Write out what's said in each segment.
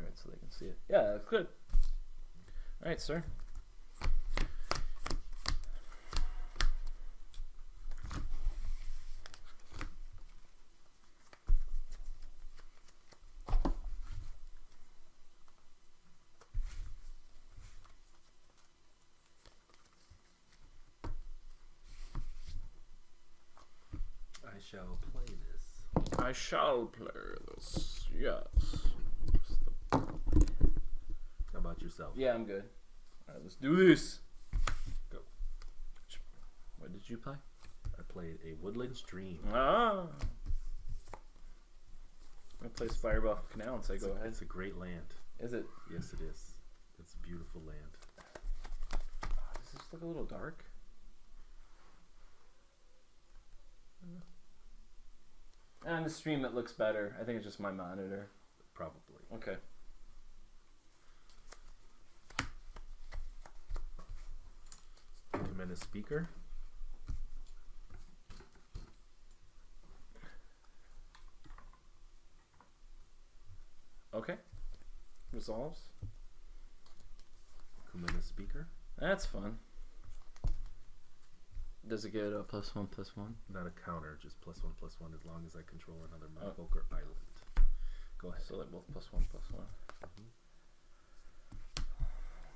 it so they can see it. Yeah, that's good. All right, sir. I shall play this. I shall play this. Yes. How about yourself? Yeah, I'm good. All right, let's do this. Go. What did you play? I played a Woodland Stream. Ah. I play Spirebuff Canal and say go ahead. It's a great land. Is it? Yes, it is. It's a beautiful land. Does this look a little dark? On the stream it looks better. I think it's just my monitor. Probably. Okay. Recommend a speaker. Okay. Resolves. Kumina speaker. That's fun. Does it get a +1/+1? Not a counter, just +1/+1 as long as I control another Merfolk or island. Go ahead. So they're both +1/+1.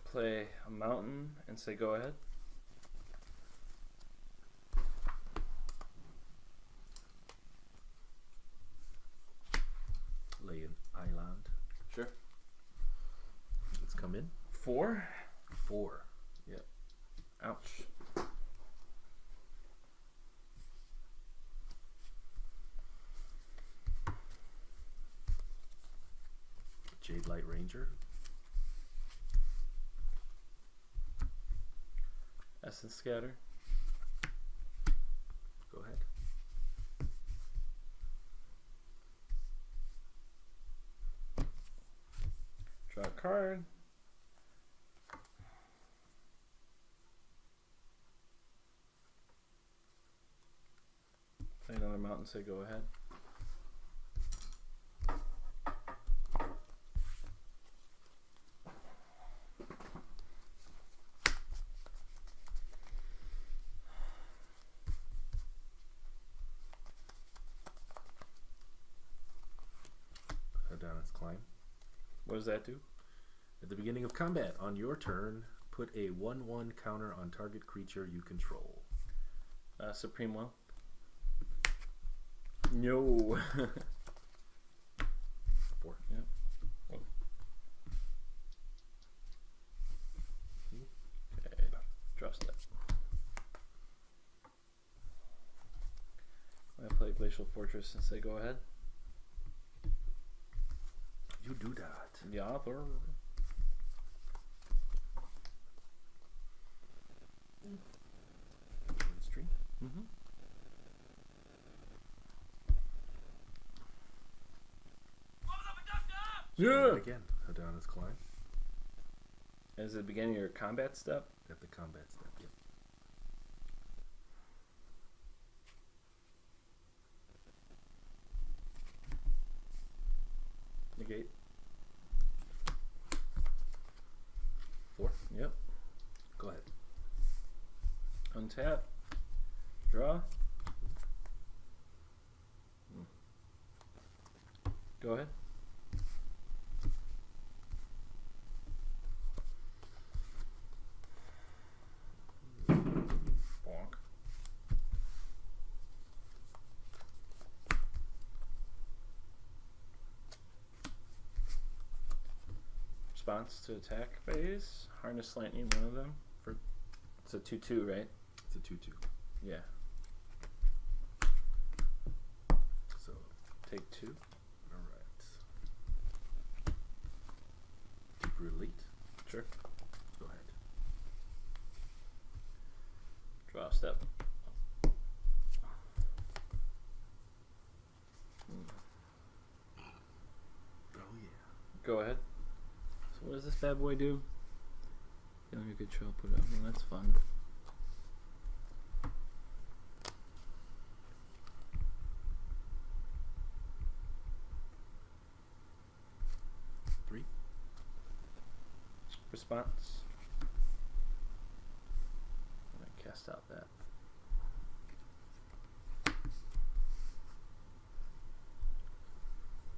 Play a mountain and say go ahead. Lay an island. Sure. Let's come in. 4? 4. Yep. Ouch. Jade Light Ranger. Essence Scatter. Go ahead. Draw a card. Play another mountain, say go ahead. Down its climb. What does that do? At the beginning of combat, on your turn, put a 1/1 counter on target creature you control. Supreme Will. No. 4. Yep. Whoa. Okay. Draw step. I play Glacial Fortress and say go ahead. You do that. The author. Stream. Mm-hmm. Yeah. Again, Hadana's climb. Is it the beginning of your combat step? At the combat step. Yep. Negate. 4. Yep. Go ahead. Untap. Draw. Go ahead. Bonk. Response to attack phase. Harness Lightning, one of them. For it's a 2/2, right? It's a 2/2. Yeah. So Take 2. alright. Deeper Elite. Sure. Go ahead. Draw a step. Oh yeah. Go ahead. So what does this bad boy do? Feeling a good show, put it up. Well, that's fun. response. I'm gonna cast out that.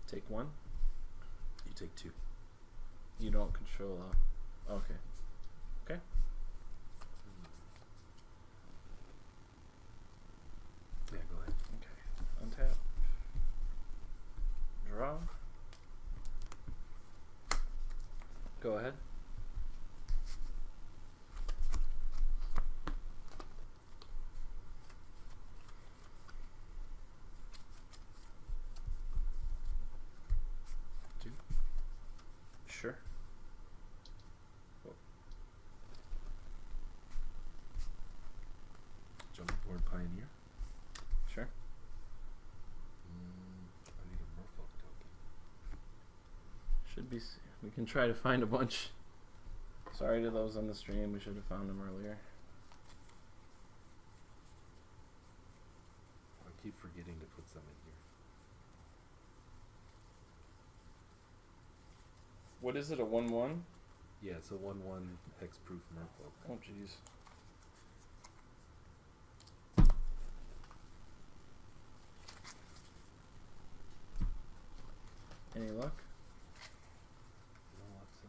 Take one. You take 2. You don't control. Okay. Okay. Yeah, go ahead. Okay. Untap. Draw. Go ahead. Sure. Jumpboard Pioneer. Sure. I need a Merfolk token. Should be. We can try to find a bunch. Sorry to those on the stream. We should have found them earlier. I keep forgetting to put some in here. What is it? A 1/1? Yeah, it's a 1/1 hexproof Merfolk. Oh jeez. Any luck? No luck so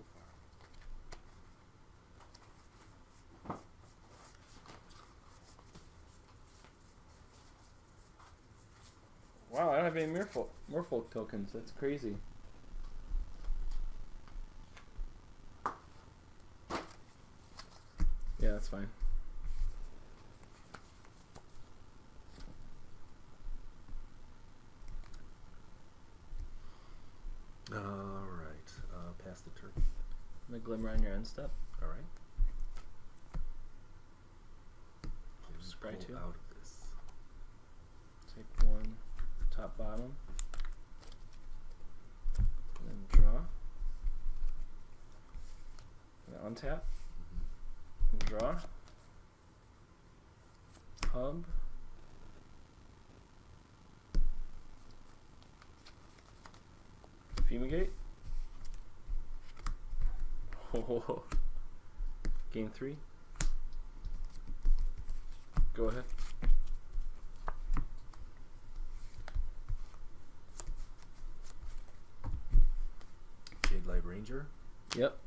far. Wow, I don't have any Merfolk tokens. That's crazy. Yeah, that's fine. Alright, pass the turn. The glimmer on your end step. Alright. Scry pull 2. out of this. Take one, top bottom, and then draw. And then untap. And draw. Hub. Fumigate. Oh. Game 3. Go ahead. Jade Light Ranger. Yep.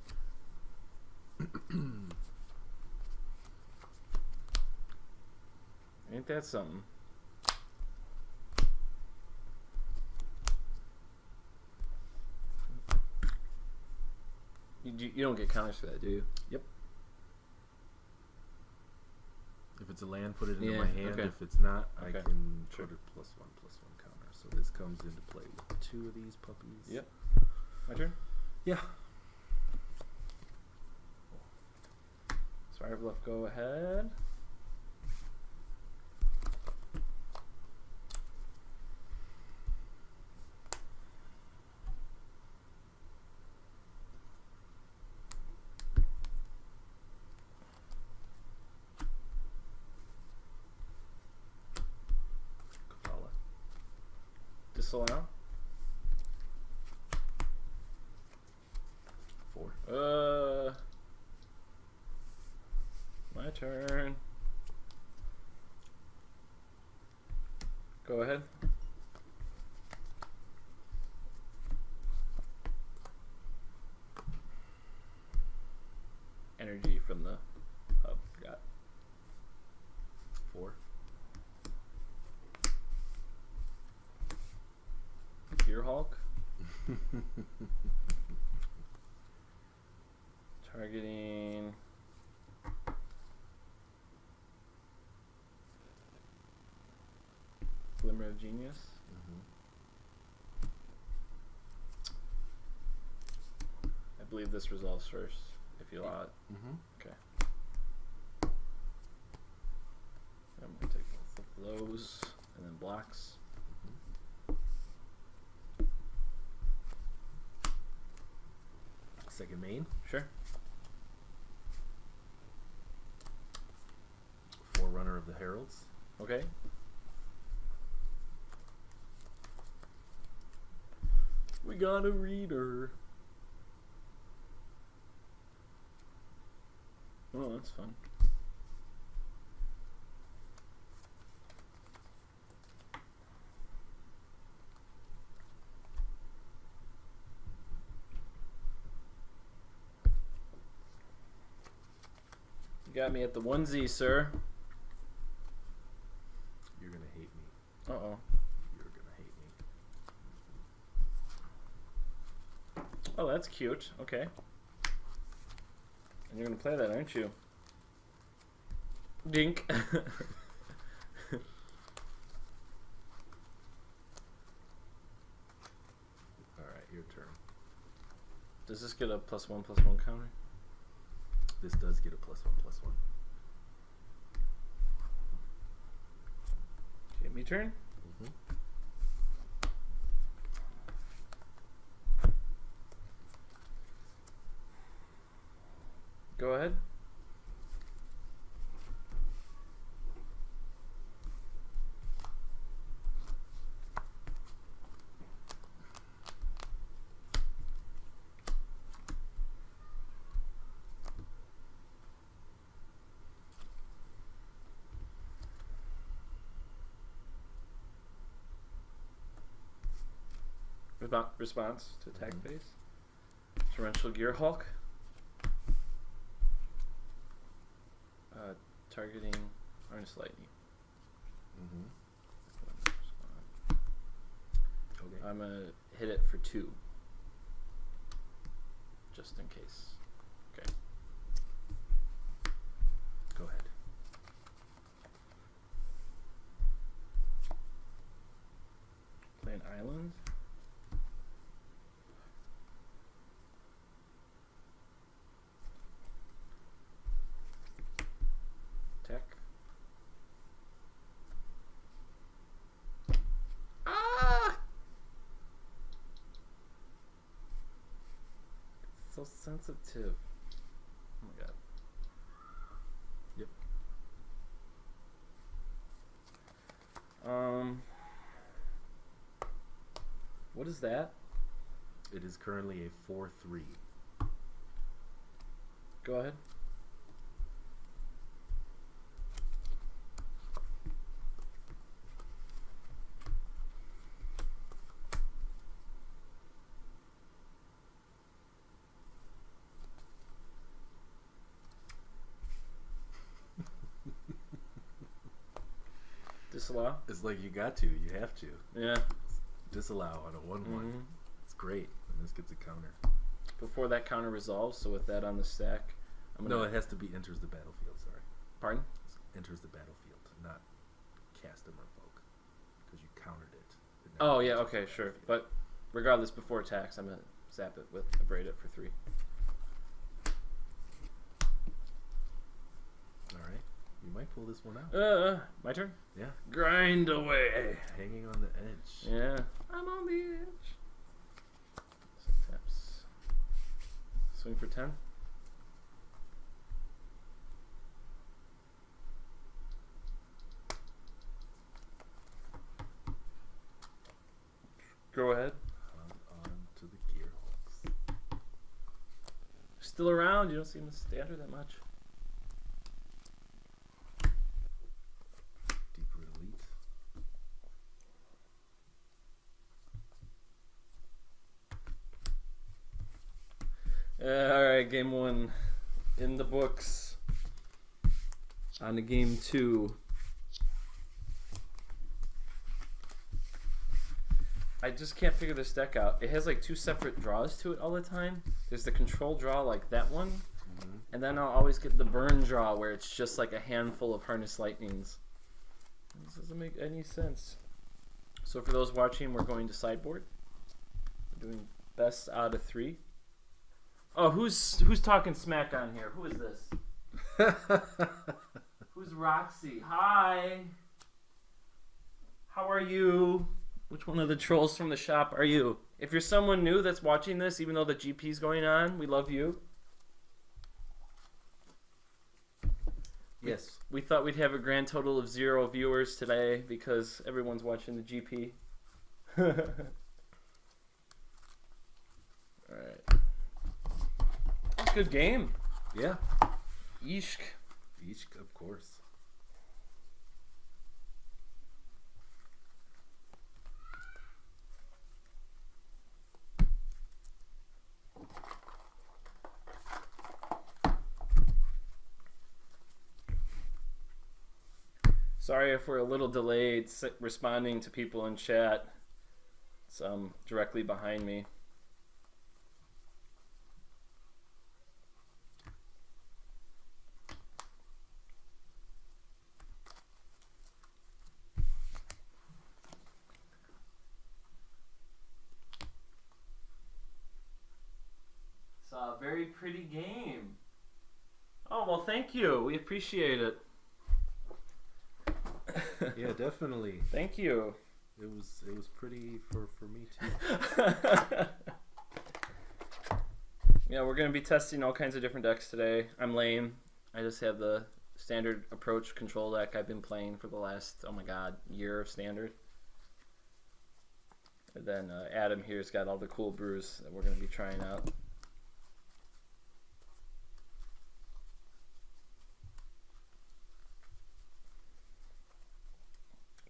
Ain't that something? You don't get counters for that, do you? Yep. If it's a land, put it into Yeah, my hand. okay. If it's not, I Okay. can Sure. put a +1/+1 counter. So this comes into play with 2 of these puppies. Yep. My turn? Yeah. Sorry, Bluff, go ahead. Kabbalah. Disallow. 4. My turn. Go ahead. Energy from the hub. Forgot. 4. Gear Hulk. Targeting. Glimmer of Genius. I believe this resolves first, if you allow it. Okay. I'm going to take both of those and then blocks. Second main. Sure. Forerunner of the Heralds. Okay. We got a reader. that's fun. You got me at the onesie, sir. You're gonna hate me. Uh-oh. You're gonna hate me. Oh, that's cute. Okay. And you're gonna play that, aren't you? Dink. Alright, your turn. Does this get a +1/+1 counter? This does get a +1/+1. Okay, me turn? Mm-hmm. Go ahead. Response to attack phase. Torrential Gear Hulk. Targeting Harness Lightning. Mm-hmm. Okay. I'm gonna hit it for 2. Just in case. Okay. Go ahead. Play an island. Tech. Ah! It's so sensitive. Oh my god. Yep. What is that? It is currently a 4/3. Go ahead. Disallow? It's like you got to. You have to. Yeah. Disallow on a 1/1. Mm-hmm. It's great. And this gets a counter. Before that counter resolves, so with that on the stack, I'm gonna... No, it has to be enters the battlefield. Sorry. Pardon? Enters the battlefield, not cast a Merfolk. Because you countered it. It never Oh, yeah, enters okay, the sure. battlefield. But regardless, before attacks, I'm going to zap it with Abrade it for 3. Alright. You might pull this one out. My turn? Yeah. Grind away. Hanging on the edge. Yeah. I'm on the edge. So taps. Swing for 10. Go ahead. On to the Gearhulks. Still around. You don't see him in standard that much. Deeper Elite. Alright, game 1 in the books. On to game 2. I just can't figure this deck out. It has like 2 separate draws to it all the time. There's the control draw like that one, and then I'll always get the burn draw where it's just like a handful of Harness Lightnings. This doesn't make any sense. So for those watching, we're going to sideboard. We're doing best out of 3. Oh, who's talking smack on here? Who is this? Who's Roxy? Hi. How are you? Which one of the trolls from the shop are you? If you're someone new that's watching this, even though the GP's going on, we love you. Yes. We thought we'd have a grand total of 0 viewers today because everyone's watching the GP. Alright. Good game. Yeah. Ishk. Each, of course. Sorry if we're a little delayed responding to people in chat. It's directly behind me. It's a very pretty game. Oh, well, thank you. We appreciate it. Yeah, definitely. Thank you. It was pretty for me too. Yeah, we're going to be testing all kinds of different decks today. I'm lame. I just have the standard approach control deck I've been playing for the last, oh my god, year of standard. And then Adam here's got all the cool brews that we're going to be trying out.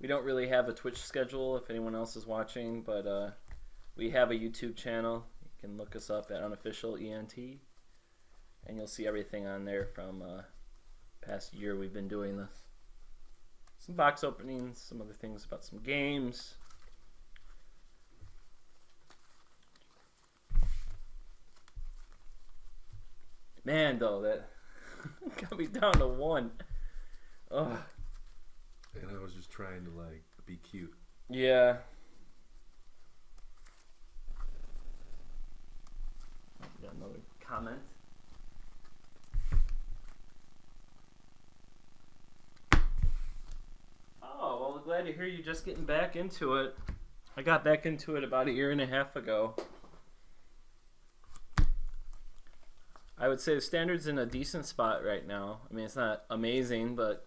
We don't really have a Twitch schedule if anyone else is watching, but we have a YouTube channel. You can look us up at Unofficial ENT, and you'll see everything on there from past year we've been doing this. Some box openings, some other things about some games. Man, though, that got me down to 1. Ugh. And I was just trying to like be cute. Yeah. Got another comment. Oh, well, glad to hear you just getting back into it. I got back into it about 1.5 years ago. I would say the standard's in a decent spot right now. I mean, it's not amazing, but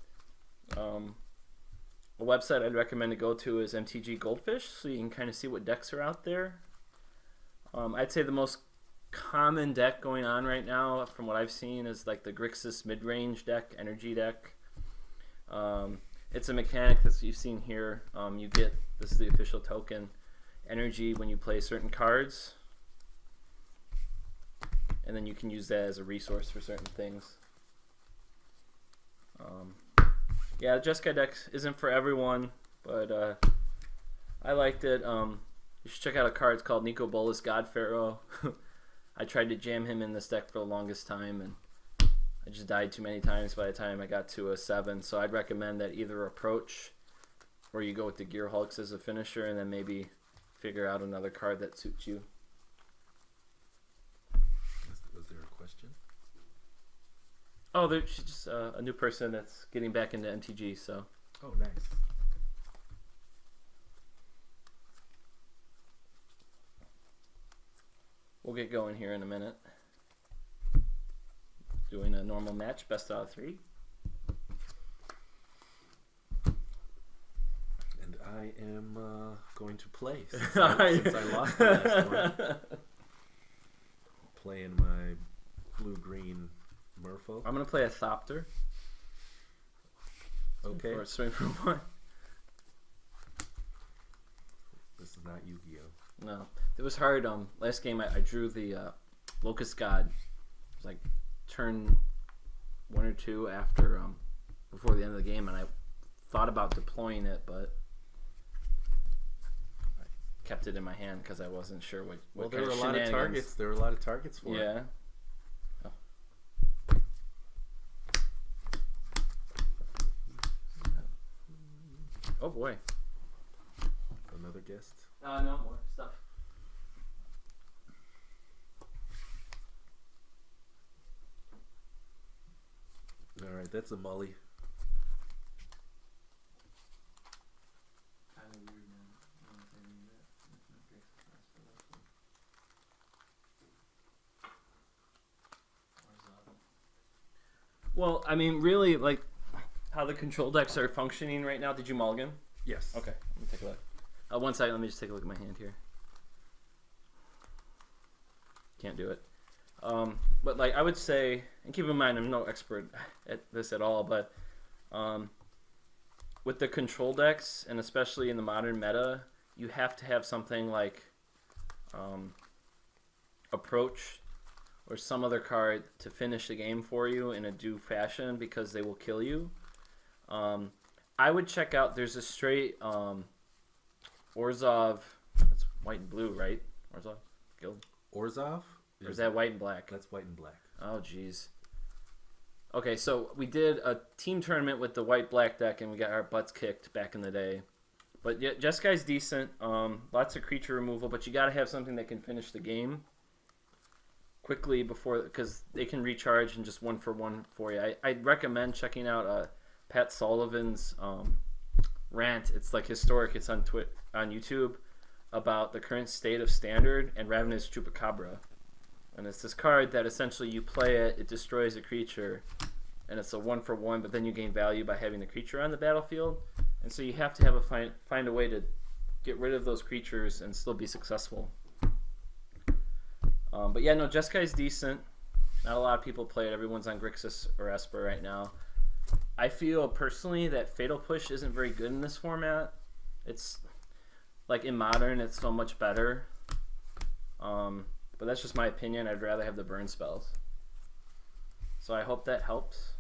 a website I'd recommend to go to is MTG Goldfish, so you can kind of see what decks are out there. I'd say the most common deck going on right now, from what I've seen, is like the Grixis mid-range deck, energy deck. It's a mechanic that you've seen here. You get, this is the official token, energy when you play certain cards. And then you can use that as a resource for certain things. Yeah, the Jeskai deck isn't for everyone, but I liked it. You should check out a card. It's called Nico Bolas God Pharaoh. I tried to jam him in this deck for the longest time, and I just died too many times by the time I got to a 7. So I'd recommend that either approach, or you go with the Gear Hulks as a finisher, and then maybe figure out another card that suits you. Was there a question? Oh, she's just a new person that's getting back into MTG, so. Oh, nice. We'll get going here in a minute. Doing a normal match, best out of 3. And I am going to play since I lost the last one. Playing my blue-green Merfolk. I'm going to play a Thopter. Okay. Or swing for 1. This is not Yu-Gi-Oh! No. It was hard. Last game I drew the Locust God. It was like turn 1 or 2 after before the end of the game, and I thought about deploying it, but I kept it in my hand because I wasn't sure what there kind were of a lot of targets. There were a lot of targets for it. Yeah. Oh boy. Another guest? No, more stuff. Alright, that's a Mully. Well, I mean, really, like, how the control decks are functioning right now. Did you mulligan? Yes. Okay, let me take a look. 1 second, let me just take a look at my hand here. Can't do it. But like I would say, and keep in mind I'm no expert at this at all, but with the control decks, and especially in the modern meta, you have to have something like Approach or some other card to finish the game for you in a due fashion because they will kill you. I would check out, there's a straight Orzhov, that's white and blue, right? Orzhov Guild? Orzhov? Or is that white and black? That's white and black. Oh, jeez. Okay, so we did a team tournament with the white-black deck, and we got our butts kicked back in the day. But yeah, Jeskai's decent. Lots of creature removal, but you got to have something that can finish the game quickly before, because they can recharge and just 1-for-1 for you. I'd recommend checking out Pat Sullivan's rant. It's like historic. It's on YouTube about the current state of Standard and Ravenous Chupacabra. And it's this card that essentially you play it, it destroys a creature, and it's a 1-for-1, but then you gain value by having the creature on the battlefield. And so you have to have find a way to get rid of those creatures and still be successful. But yeah, no, Jeskai's decent. Not a lot of people play it. Everyone's on Grixis or Esper right now. I feel personally that Fatal Push isn't very good in this format. It's like in Modern, it's so much better. But that's just my opinion. I'd rather have the burn spells. So I hope that helps.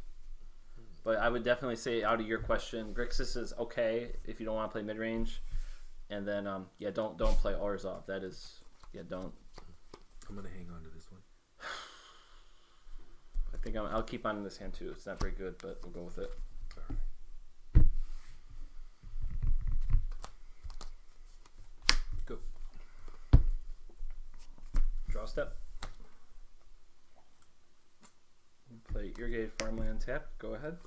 But I would definitely say, out of your question, Grixis is okay if you don't want to play mid-range. And then, yeah, don't play Orzhov. That is, yeah, don't. I'm going to hang on to this one. I think I'll keep on in this hand too. It's not very good, but we'll go with it. All right. Go. Draw step. Play Irrigated Farmland tap. Go ahead.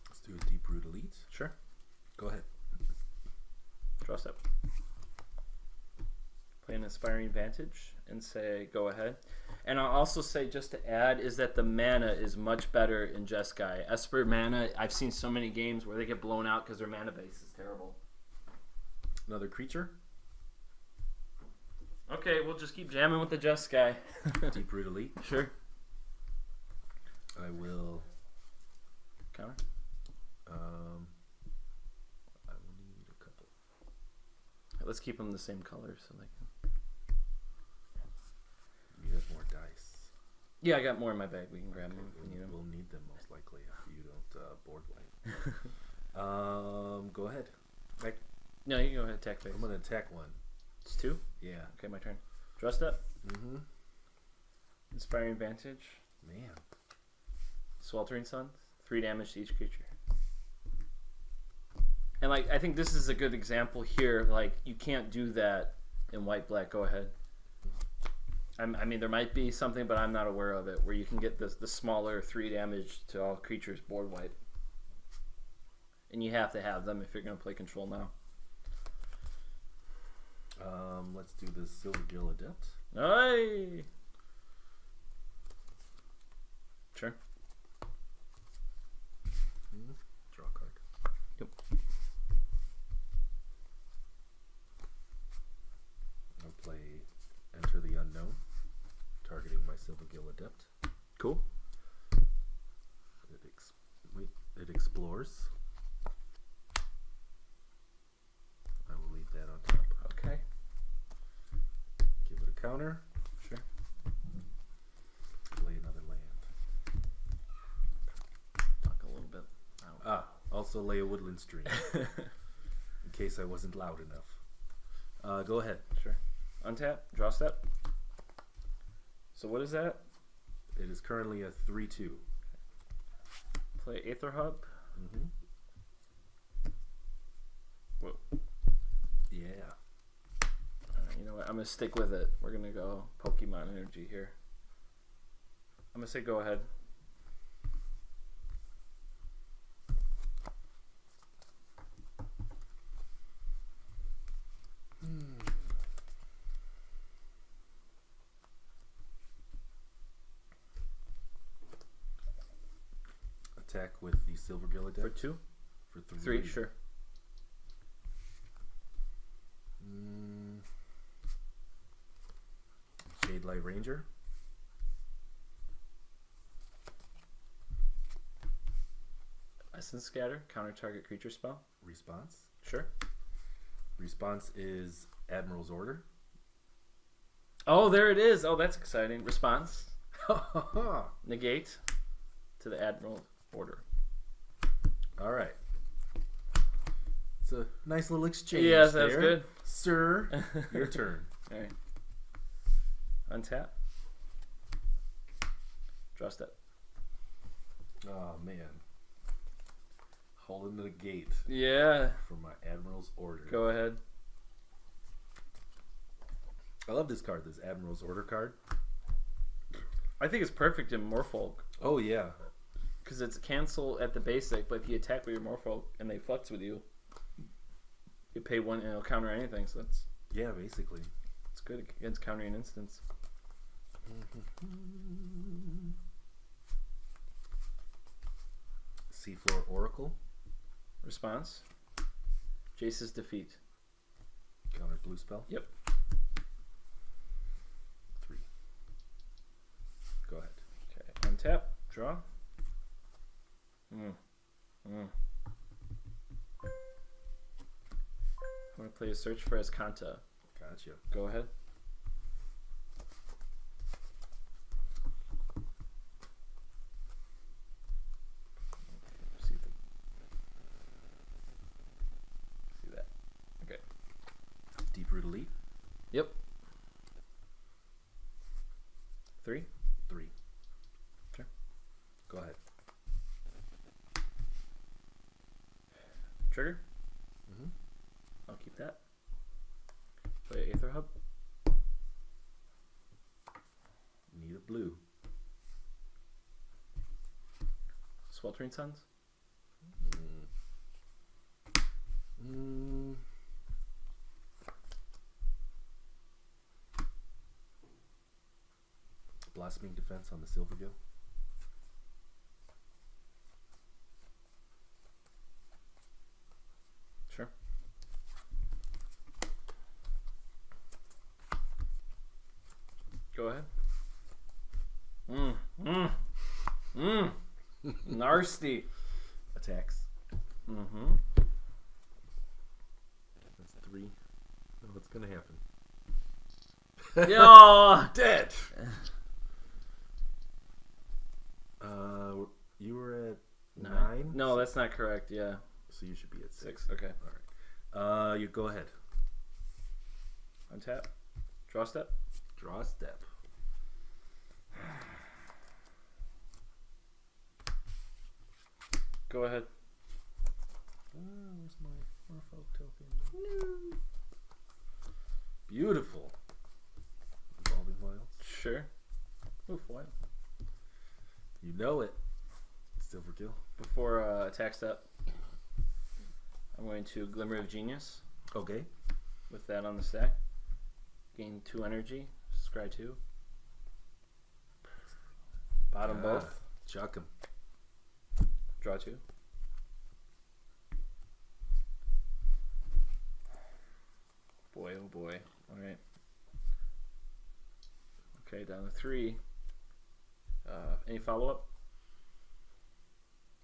Let's do a Deep Root Elite. Sure. Go ahead. Draw step. Play an Inspiring Vantage and say go ahead. And I'll also say, just to add, is that the mana is much better in Jeskai. Esper mana, I've seen so many games where they get blown out because their mana base is terrible. Another creature. Okay, we'll just keep jamming with the Jeskai. Deep Root Elite. Sure. I will. Counter. I will need a couple. Let's keep them the same color so they can. You have more dice. Yeah, I got more in my bag. We can grab them if we need them. We'll need them most likely if you don't board wipe. Go ahead. No, you can go ahead, attack phase. I'm gonna attack one. It's 2? Yeah. Okay, my turn. Draw step. Mm-hmm. Inspiring Vantage. Man. Sweltering Sun. 3 damage to each creature. And like, I think this is a good example here. Like, you can't do that in white-black. Go ahead. I mean, there might be something, but I'm not aware of it, where you can get the smaller 3 damage to all creatures board wipe. And you have to have them if you're going to play control now. Let's do the Silvergill Adept. Hey! Sure. Draw a card. Yep. I'll play Enter the Unknown, targeting my Silvergill Adept. Cool. It explores. I will leave that on top. Okay. Give it a counter. Sure. Play another land. Talk a little bit. Also lay a Woodland Stream. In case I wasn't loud enough. Go ahead. Sure. Untap. Draw step. So what is that? It is currently a 3/2. Play Aether Hub. Mm-hmm. Whoa. Yeah. You know what? I'm going to stick with it. We're going to go Pokemon Energy here. I'm going to say go ahead. Attack with the Silvergill Adept. For 2? for 3, sure. Shade Light Ranger. Essence Scatter, counter target creature spell. Response. Sure. Response is Admiral's Order. Oh, there it is. Oh, that's exciting. Response. Negate to the Admiral Order. All right. It's a nice little exchange. Yes, that's there. good. Sir, your turn. All right. Untap. Draw step. Oh, man. Holding the gate Yeah. for my Admiral's Order. Go ahead. I love this card, this Admiral's Order card. I think it's perfect in Merfolk. Oh, yeah. Because it's cancel at the basic, but if you attack with your Merfolk and they flex with you, you pay 1 and it'll counter anything. So that's Yeah, basically. it's good against countering instance. Seafloor Oracle. Response. Jace's defeat. Counter blue spell. Yep. 3. Go ahead. Okay. Untap. Draw. I'm going to play a search for Escanta. Gotcha. Go ahead. See that. Okay. Deep-Root Elite. Yep. 3. 3. Sure. Go ahead. Trigger. I'll keep that. Play Aether Hub. Need a blue. Sweltering Suns. Blossoming Defense on the Silvergill. Sure. Go ahead. Nasty. Attacks. Mm-hmm. That's 3. Oh, what's gonna happen? Yeah. Dead. You were at 9. No, that's not correct. Yeah. So you should be at 6. 6. Okay. All right. You go ahead. Untap. Draw step. Draw a step. Go ahead. Where's my Merfolk token? No. Beautiful. Evolving Wilds. Sure. Ooh, foil. You know it. Silvergill. Before attack step, I'm going to Glimmer of Genius. Okay. With that on the stack. Gain 2 energy. Scry 2. Bottom both. Chuck him. Draw 2. Boy, oh boy. Alright. Okay, down to 3. Any follow up?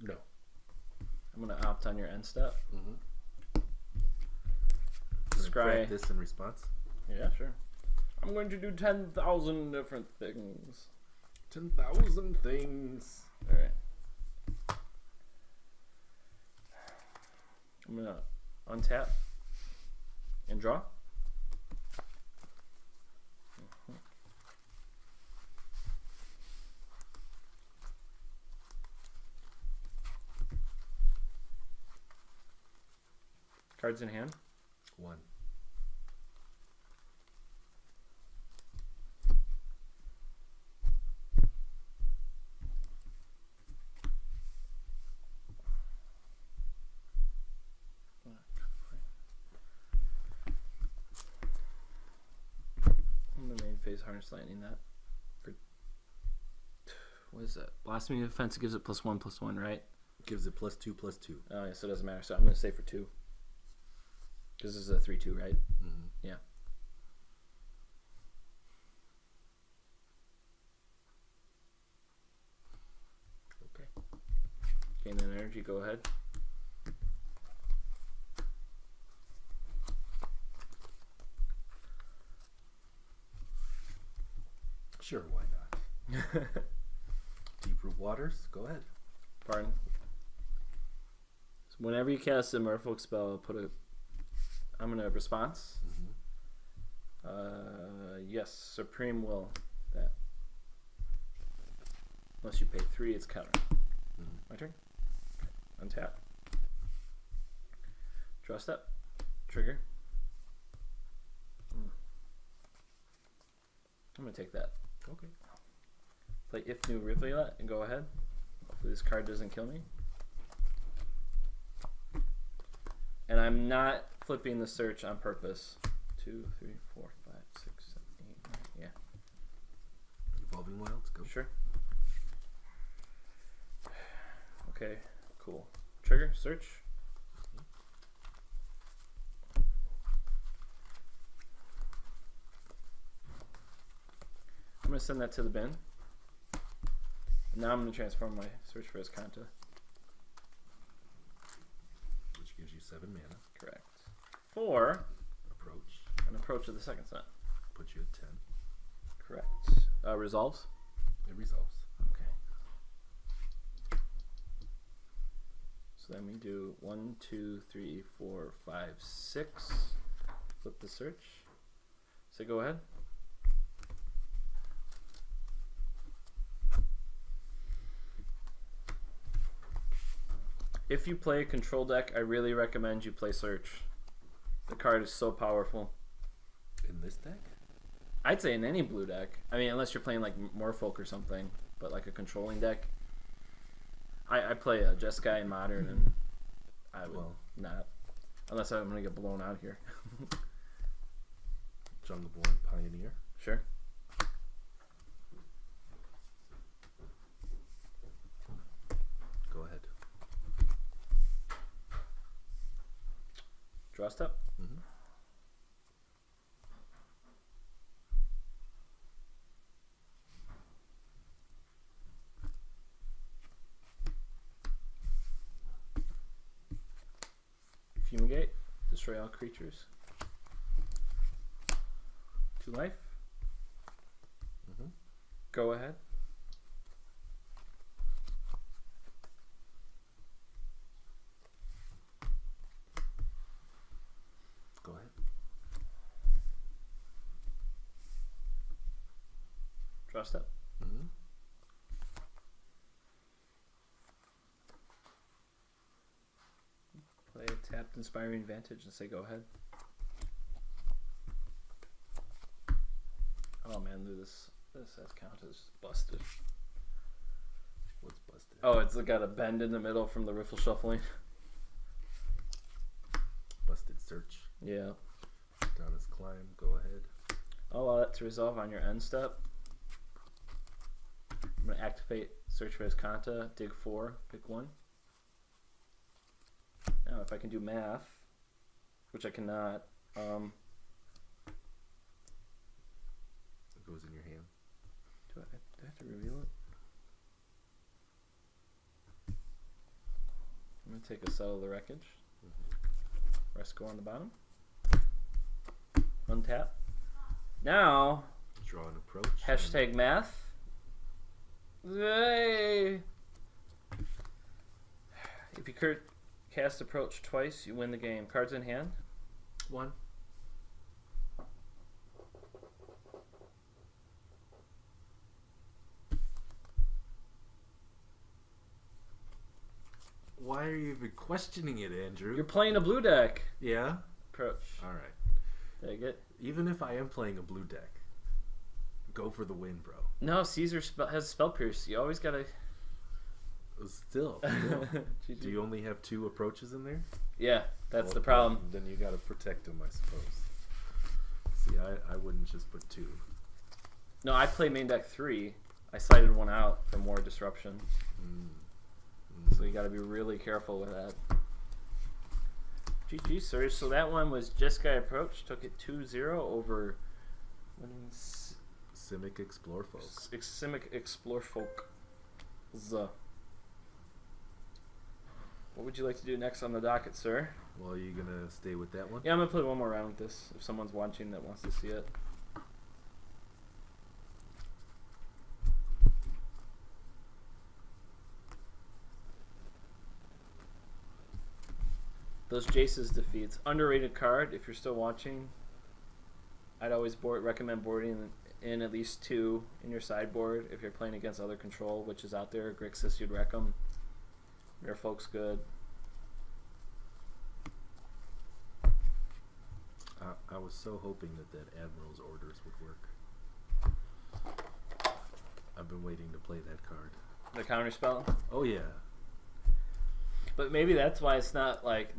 No. I'm going to opt on your end step. Scry this in response. Yeah, sure. I'm going to do 10,000 different things. 10,000 things. Alright. I'm going to untap and draw. Cards in hand. 1. I'm the main phase harness lightning that. For what is that? Blossoming Defense gives it +1/+1, right? Gives it +2/+2. Oh, yeah, so it doesn't matter. So I'm going to say for 2. Because this is a 3/2, right? Mm-hmm. Yeah. Okay. Gain an energy, go ahead. Sure, why not? Deep Root Waters, go ahead. Pardon? So whenever you cast a Merfolk spell, put a... I'm going to response. Mm-hmm. Yes, Supreme will. That. Unless you pay 3, it's counter. Mm-hmm. My turn. Untap. Draw step. Trigger. I'm going to take that. Okay. Play If New Rivulet and go ahead. Hopefully this card doesn't kill me. And I'm not flipping the search on purpose. 2, 3, 4, 5, 6, 7, 8, 9. Yeah. Evolving Wilds, go. Sure. Okay, cool. Trigger, search. I'm going to send that to the bin. Now I'm going to transform my search for Escanta. Which gives you 7 mana. Correct. 4. Approach. An approach of the second set. Puts you at 10. Correct. Resolves. It resolves. Okay. So then we do 1, 2, 3, 4, 5, 6. Flip the search. So go ahead. If you play a control deck, I really recommend you play search. The card is so powerful. In this deck? I'd say in any blue deck. I mean, unless you're playing like Merfolk or something, but like a controlling deck. I play a Jeskai in Modern, and I would not. Unless I'm going to get blown out here. Jungleborn Pioneer. Sure. Go ahead. Draw step. Mm-hmm. Fumigate. Destroy all creatures. 2 life. Mm-hmm. Go ahead. Go ahead. Draw step. Mm-hmm. Play a tapped Inspiring Vantage and say go ahead. Oh man, this count is busted. What's busted? Oh, it's got a bend in the middle from the riffle shuffling. Busted search. Yeah. Down his climb. Go ahead. I'll allow that to resolve on your end step. I'm going to activate Search for Escanta, dig 4, pick 1. Now, if I can do math, which I cannot, It goes in your hand. do I have to reveal it? I'm going to take a Settle the Wreckage. Rest go on the bottom. Untap. Now, Draw an approach. hashtag math. Yay! If you cast approach twice, you win the game. Cards in hand. 1. Why are you even questioning it, Andrew? You're playing a blue deck. Yeah? Approach. Alright. Take it. Even if I am playing a blue deck, go for the win, bro. No, Caesar has Spell Pierce. You always gotta. Still. Do you only have 2 approaches in there? Yeah, that's Well, the problem. Then you gotta protect them, I suppose. See, I wouldn't just put 2. No, I play main deck 3. I cited 1 out for more disruption. So So you got to be really careful with that. GG, sir. So that one was Jeskai Approach. Took it 2-0 over Simic Explore Folk. Semic Explore Folk. What would you like to do next on the docket, sir? Well, are you going to stay with that one? Yeah, I'm going to play one more round with this if someone's watching that wants to see it. Those Jace's defeats. Underrated card, if you're still watching. I'd always recommend boarding in at least 2 in your sideboard if you're playing against other control, which is out there. Grixis, you'd wreck them. Merfolk's good. I was so hoping that Admiral's Orders would work. I've been waiting to play that card. The counter spell? Oh, yeah. But maybe that's why it's not like